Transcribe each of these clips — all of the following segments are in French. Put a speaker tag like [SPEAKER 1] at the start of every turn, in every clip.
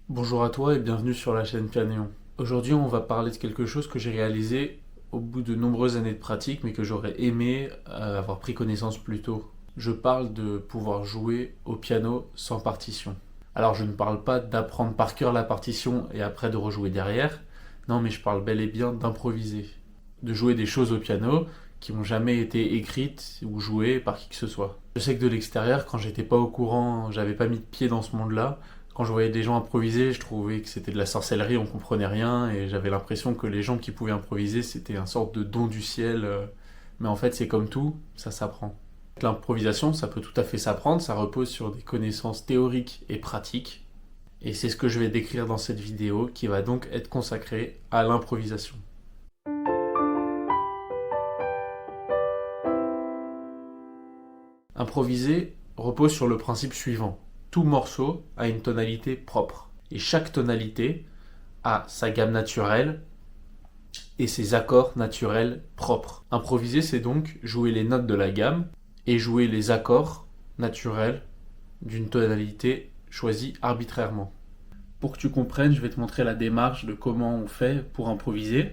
[SPEAKER 1] Bonjour à toi et bienvenue sur la chaîne Pianéon. Aujourd'hui, on va parler de quelque chose que j'ai réalisé au bout de nombreuses années de pratique, mais que j'aurais aimé avoir pris connaissance plus tôt. Je parle de pouvoir jouer au piano sans partition. Alors, je ne parle pas d'apprendre par cœur la partition et après de rejouer derrière. Non, mais je parle bel et bien d'improviser. De jouer des choses au piano qui n'ont jamais été écrites ou jouées par qui que ce soit. Je sais que de l'extérieur, quand j'étais pas au courant, j'avais pas mis de pied dans ce monde-là, quand je voyais des gens improviser, je trouvais que c'était de la sorcellerie, on comprenait rien, et j'avais l'impression que les gens qui pouvaient improviser, c'était un sorte de don du ciel. Mais en fait, c'est comme tout, ça s'apprend. L'improvisation, ça peut tout à fait s'apprendre, ça repose sur des connaissances théoriques et pratiques. Et c'est ce que je vais décrire dans cette vidéo, qui va donc être consacrée à l'improvisation. Improviser repose sur le principe suivant. Tout morceau a une tonalité propre. Et chaque tonalité a sa gamme naturelle et ses accords naturels propres. Improviser, c'est donc jouer les notes de la gamme et jouer les accords naturels d'une tonalité choisie arbitrairement. Pour que tu comprennes, je vais te montrer la démarche de comment on fait pour improviser.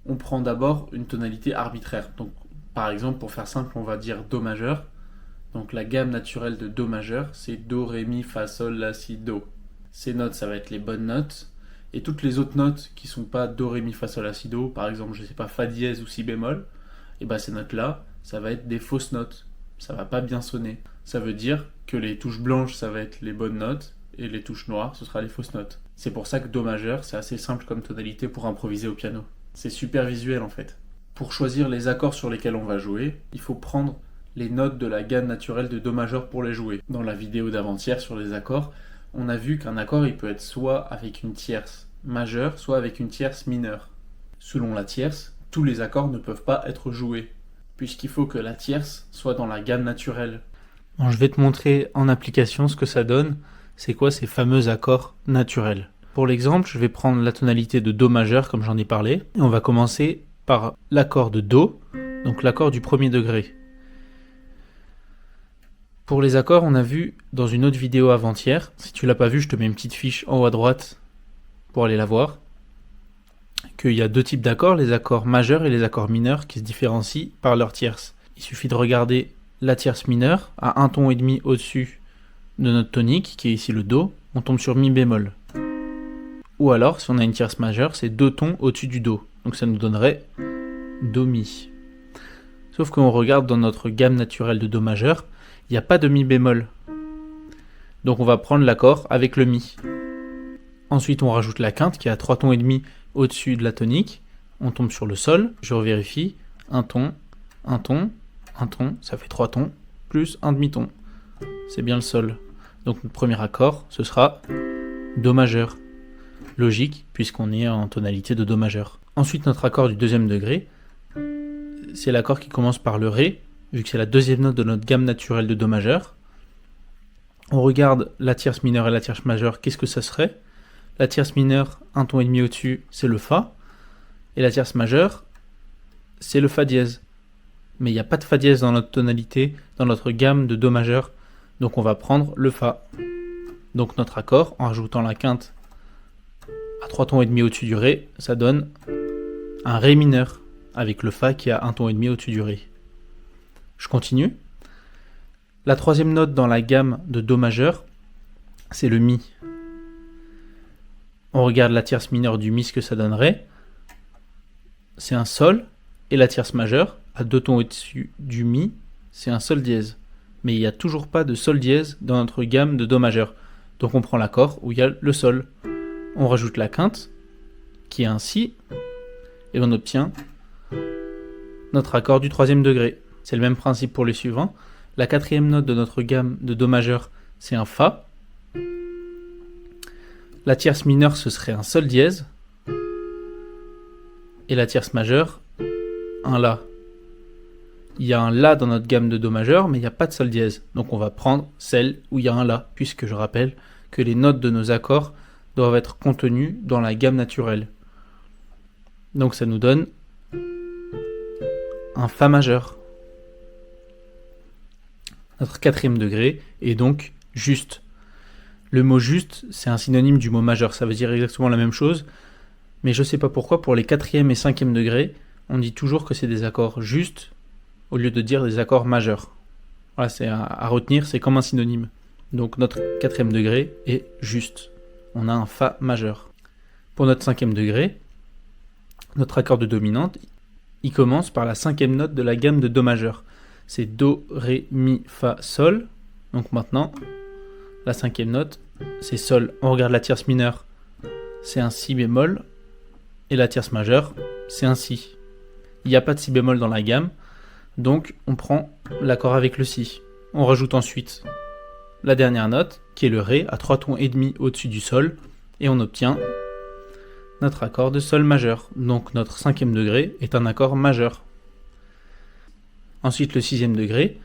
[SPEAKER 1] On prend d'abord une tonalité arbitraire. Donc, par exemple, pour faire simple, on va dire Do majeur. Donc la gamme naturelle de Do majeur, c'est Do, Ré, Mi, Fa, Sol, La, Si, Do. Ces notes, ça va être les bonnes notes. Et toutes les autres notes qui sont pas Do, Ré, Mi, Fa, Sol, La, Si, Do, par exemple, je sais pas, Fa dièse ou Si bémol, et ben ces notes-là, ça va être des fausses notes. Ça va pas bien sonner. Ça veut dire que les touches blanches, ça va être les bonnes notes, et les touches noires, ce sera les fausses notes. C'est pour ça que Do majeur, c'est assez simple comme tonalité pour improviser au piano. C'est super visuel en fait. Pour choisir les accords sur lesquels on va jouer, il faut prendre les notes de la gamme naturelle de Do majeur pour les jouer. Dans la vidéo d'avant-hier sur les accords, on a vu qu'un accord il peut être soit avec une tierce majeure, soit avec une tierce mineure. Selon la tierce, tous les accords ne peuvent pas être joués, puisqu'il faut que la tierce soit dans la gamme naturelle. Bon, je vais te montrer en application ce que ça donne. C'est quoi ces fameux accords naturels? Pour l'exemple, je vais prendre la tonalité de Do majeur, comme j'en ai parlé, et on va commencer par l'accord de Do, donc l'accord du premier degré. Pour les accords, on a vu dans une autre vidéo avant-hier. Si tu l'as pas vu, je te mets une petite fiche en haut à droite pour aller la voir. Qu'il y a deux types d'accords, les accords majeurs et les accords mineurs, qui se différencient par leur tierce. Il suffit de regarder la tierce mineure à un ton et demi au-dessus de notre tonique, qui est ici le Do. On tombe sur Mi bémol. Ou alors, si on a une tierce majeure, c'est deux tons au-dessus du Do. Donc ça nous donnerait Do Mi. Sauf qu'on regarde dans notre gamme naturelle de Do majeur, il n'y a pas de Mi bémol. Donc on va prendre l'accord avec le Mi. Ensuite on rajoute la quinte qui a 3 tons et demi au-dessus de la tonique. On tombe sur le Sol, je revérifie. Un ton, un ton, un ton, ça fait 3 tons, plus un demi-ton. C'est bien le Sol. Donc notre premier accord, ce sera Do majeur. Logique, puisqu'on est en tonalité de Do majeur. Ensuite notre accord du deuxième degré, c'est l'accord qui commence par le Ré, vu que c'est la deuxième note de notre gamme naturelle de Do majeur. On regarde la tierce mineure et la tierce majeure, qu'est-ce que ça serait? La tierce mineure, un ton et demi au-dessus, c'est le Fa. Et la tierce majeure, c'est le Fa dièse. Mais il n'y a pas de Fa dièse dans notre tonalité, dans notre gamme de Do majeur. Donc on va prendre le Fa. Donc notre accord, en rajoutant la quinte à 3 tons et demi au-dessus du Ré, ça donne un Ré mineur, avec le Fa qui a un ton et demi au-dessus du Ré. Je continue. La troisième note dans la gamme de Do majeur, c'est le Mi. On regarde la tierce mineure du Mi, ce que ça donnerait. C'est un Sol, et la tierce majeure, à 2 tons au-dessus du Mi, c'est un Sol dièse. Mais il n'y a toujours pas de Sol dièse dans notre gamme de Do majeur. Donc on prend l'accord où il y a le Sol. On rajoute la quinte, qui est un Si, et on obtient notre accord du troisième degré. C'est le même principe pour les suivants. La quatrième note de notre gamme de Do majeur, c'est un Fa. La tierce mineure, ce serait un Sol dièse. Et la tierce majeure, un La. Il y a un La dans notre gamme de Do majeur, mais il n'y a pas de Sol dièse. Donc on va prendre celle où il y a un La, puisque je rappelle que les notes de nos accords doivent être contenues dans la gamme naturelle. Donc ça nous donne un Fa majeur. Notre quatrième degré est donc juste. Le mot juste, c'est un synonyme du mot majeur, ça veut dire exactement la même chose, mais je ne sais pas pourquoi, pour les 4e et 5e degrés, on dit toujours que c'est des accords justes, au lieu de dire des accords majeurs. Voilà, c'est à retenir, c'est comme un synonyme. Donc notre 4e degré est juste. On a un Fa majeur. Pour notre 5e degré, notre accord de dominante, il commence par la 5e note de la gamme de Do majeur. C'est Do, Ré, Mi, Fa, Sol. Donc maintenant, la 5e note, c'est Sol. On regarde la tierce mineure, c'est un Si bémol. Et la tierce majeure, c'est un Si. Il n'y a pas de Si bémol dans la gamme, donc on prend l'accord avec le Si. On rajoute ensuite la dernière note, qui est le Ré, à 3 tons et demi au-dessus du Sol, et on obtient notre accord de Sol majeur. Donc notre 5e degré est un accord majeur. Ensuite le 6e degré,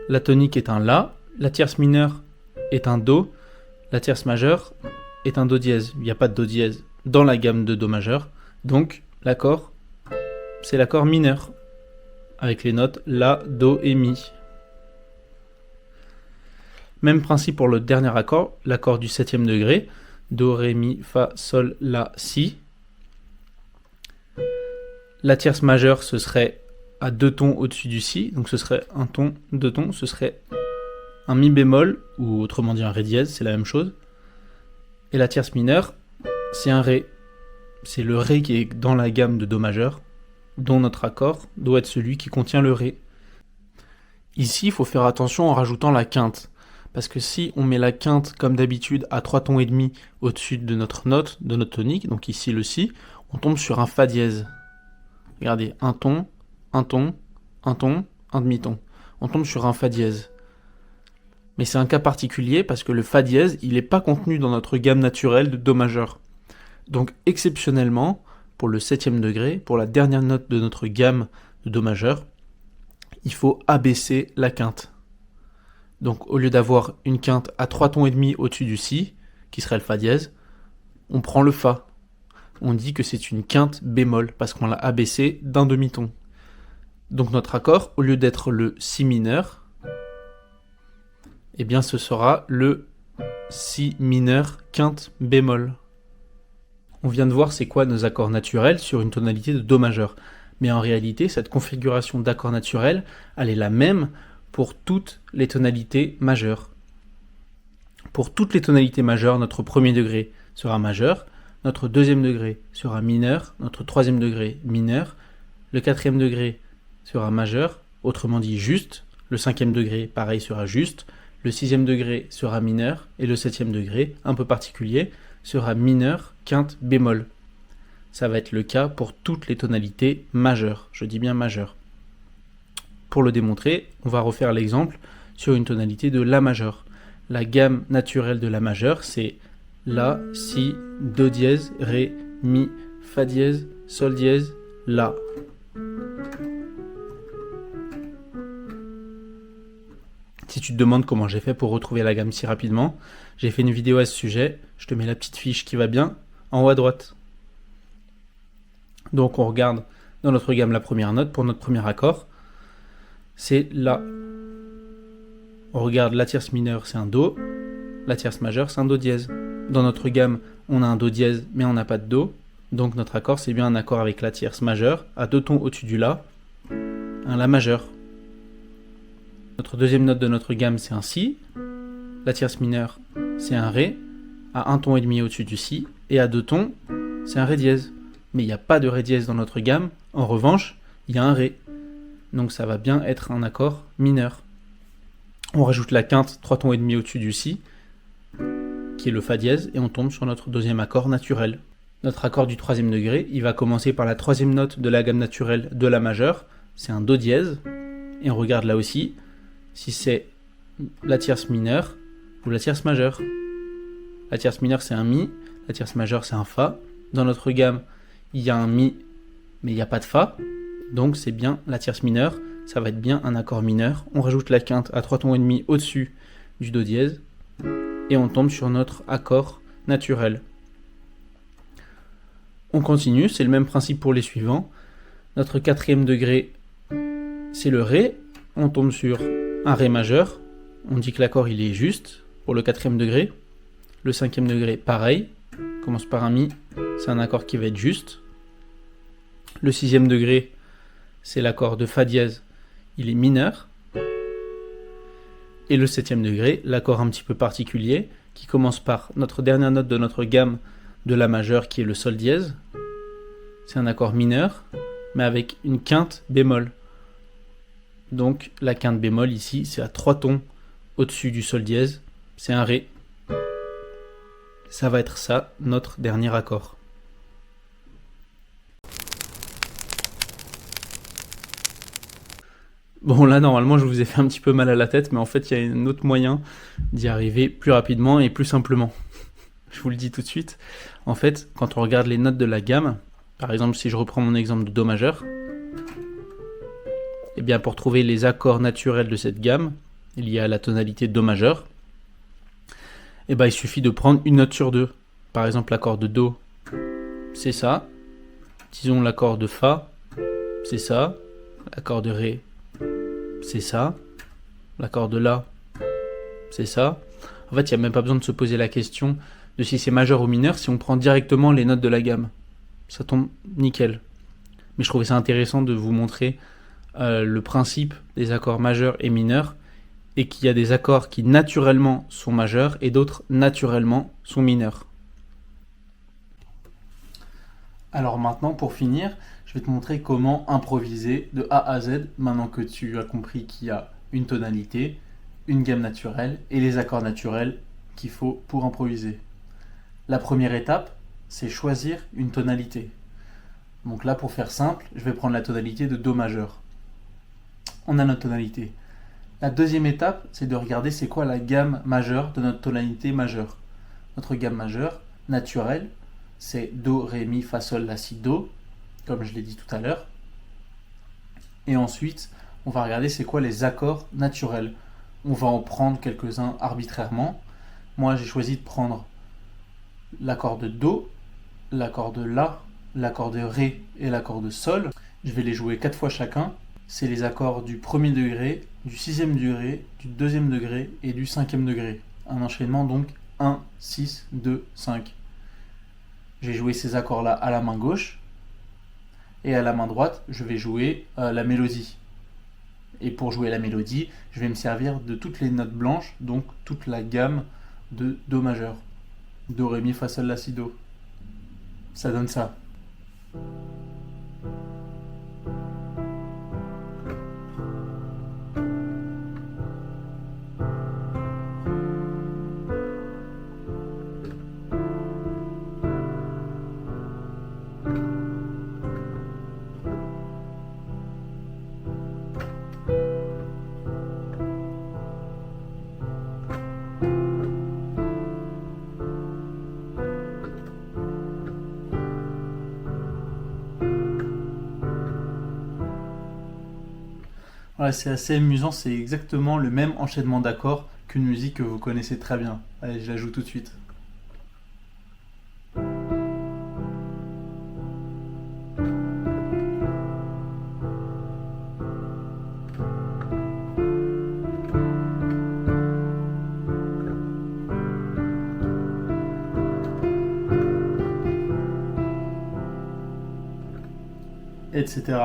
[SPEAKER 1] la tonique est un La, la tierce mineure est un Do, la tierce majeure est un Do dièse. Il n'y a pas de Do dièse dans la gamme de Do majeur, donc l'accord, c'est l'accord mineur, avec les notes La, Do et Mi. Même principe pour le dernier accord, l'accord du 7e degré, Do, Ré, Mi, Fa, Sol, La, Si. La tierce majeure, ce serait à 2 tons au-dessus du Si, donc ce serait un ton, 2 tons, ce serait un Mi bémol, ou autrement dit un Ré dièse, c'est la même chose. Et la tierce mineure, c'est un Ré. C'est le Ré qui est dans la gamme de Do majeur, dont notre accord doit être celui qui contient le Ré. Ici, il faut faire attention en rajoutant la quinte. Parce que si on met la quinte, comme d'habitude, à 3 tons et demi au-dessus de notre note, de notre tonique, donc ici le Si, on tombe sur un Fa dièse. Regardez, un ton, un ton, un ton, un demi-ton. On tombe sur un Fa dièse. Mais c'est un cas particulier parce que le Fa dièse, il n'est pas contenu dans notre gamme naturelle de Do majeur. Donc exceptionnellement, pour le 7e degré, pour la dernière note de notre gamme de Do majeur, il faut abaisser la quinte. Donc au lieu d'avoir une quinte à 3 tons et demi au-dessus du Si, qui serait le Fa dièse, on prend le Fa. On dit que c'est une quinte bémol, parce qu'on l'a abaissé d'un demi-ton. Donc notre accord, au lieu d'être le Si mineur, eh bien ce sera le Si mineur quinte bémol. On vient de voir c'est quoi nos accords naturels sur une tonalité de Do majeur. Mais en réalité, cette configuration d'accords naturels, elle est la même pour toutes les tonalités majeures. Pour toutes les tonalités majeures, notre 1er degré sera majeur, notre 2e degré sera mineur, notre 3e degré mineur, le 4e degré sera majeur, autrement dit juste, le 5e degré pareil sera juste, le 6e degré sera mineur, et le 7e degré, un peu particulier, sera mineur, quinte, bémol. Ça va être le cas pour toutes les tonalités majeures, je dis bien majeures. Pour le démontrer, on va refaire l'exemple sur une tonalité de La majeur. La gamme naturelle de La majeur, c'est La, Si, Do dièse, Ré, Mi, Fa dièse, Sol dièse, La. Si tu te demandes comment j'ai fait pour retrouver la gamme si rapidement, j'ai fait une vidéo à ce sujet, je te mets la petite fiche qui va bien en haut à droite. Donc on regarde dans notre gamme la première note pour notre premier accord, c'est La. On regarde la tierce mineure, c'est un Do, la tierce majeure, c'est un Do dièse. Dans notre gamme, on a un Do dièse, mais on n'a pas de Do, donc notre accord, c'est bien un accord avec la tierce majeure, à 2 tons au-dessus du La, un La majeur. Notre deuxième note de notre gamme, c'est un Si, la tierce mineure, c'est un Ré, à 1 ton et demi au-dessus du Si, et à 2 tons, c'est un Ré dièse. Mais il n'y a pas de Ré dièse dans notre gamme, en revanche, il y a un Ré. Donc ça va bien être un accord mineur. On rajoute la quinte 3 tons et demi au-dessus du Si, qui est le Fa dièse, et on tombe sur notre deuxième accord naturel. Notre accord du 3e degré, il va commencer par la 3e note de la gamme naturelle de La majeur, c'est un Do dièse, et on regarde là aussi si c'est la tierce mineure ou la tierce majeure. La tierce mineure c'est un Mi, la tierce majeure c'est un Fa. Dans notre gamme, il y a un Mi, mais il n'y a pas de Fa, donc c'est bien la tierce mineure, ça va être bien un accord mineur. On rajoute la quinte à 3 tons et demi au-dessus du Do dièse, et on tombe sur notre accord naturel. On continue, c'est le même principe pour les suivants. Notre 4e degré, c'est le Ré, on tombe sur un Ré majeur, on dit que l'accord il est juste pour le 4e degré. Le 5e degré, pareil, commence par un Mi, c'est un accord qui va être juste. Le 6e degré, c'est l'accord de Fa dièse, il est mineur. Et le 7e degré, l'accord un petit peu particulier, qui commence par notre dernière note de notre gamme de La majeur, qui est le Sol dièse. C'est un accord mineur, mais avec une quinte bémol. Donc la quinte bémol ici, c'est à 3 tons au-dessus du Sol dièse, c'est un Ré. Ça va être ça, notre dernier accord. Bon là normalement je vous ai fait un petit peu mal à la tête, mais en fait il y a un autre moyen d'y arriver plus rapidement et plus simplement. Je vous le dis tout de suite. En fait, quand on regarde les notes de la gamme, par exemple si je reprends mon exemple de Do majeur, et bien pour trouver les accords naturels de cette gamme, liés à la tonalité Do majeur, et ben il suffit de prendre une note sur deux. Par exemple l'accord de Do, c'est ça. Disons l'accord de Fa, c'est ça. L'accord de Ré, c'est ça. L'accord de La, c'est ça. En fait, il n'y a même pas besoin de se poser la question de si c'est majeur ou mineur si on prend directement les notes de la gamme. Ça tombe nickel. Mais je trouvais ça intéressant de vous montrer le principe des accords majeurs et mineurs et qu'il y a des accords qui naturellement sont majeurs et d'autres naturellement sont mineurs. Alors maintenant, pour finir, je vais te montrer comment improviser de A à Z, maintenant que tu as compris qu'il y a une tonalité, une gamme naturelle et les accords naturels qu'il faut pour improviser. La première étape, c'est choisir une tonalité. Donc là, pour faire simple, je vais prendre la tonalité de Do majeur. On a notre tonalité. La deuxième étape, c'est de regarder c'est quoi la gamme majeure de notre tonalité majeure. Notre gamme majeure naturelle, c'est Do, Ré, Mi, Fa, Sol, La, Si, Do, comme je l'ai dit tout à l'heure. Et ensuite, on va regarder c'est quoi les accords naturels. On va en prendre quelques-uns arbitrairement. Moi, j'ai choisi de prendre l'accord de Do, l'accord de La, l'accord de Ré et l'accord de Sol. Je vais les jouer 4 fois chacun. C'est les accords du 1er degré, du 6e degré, du 2e degré et du 5e degré. Un enchaînement donc 1, 6, 2, 5. J'ai joué ces accords-là à la main gauche. Et à la main droite, je vais jouer la mélodie. Et pour jouer la mélodie, je vais me servir de toutes les notes blanches, donc toute la gamme de Do majeur. Do, Ré, Mi, Fa, Sol, La, Si, Do. Ça donne ça. Voilà, c'est assez amusant, c'est exactement le même enchaînement d'accords qu'une musique que vous connaissez très bien. Allez, je la joue tout de suite. Etc.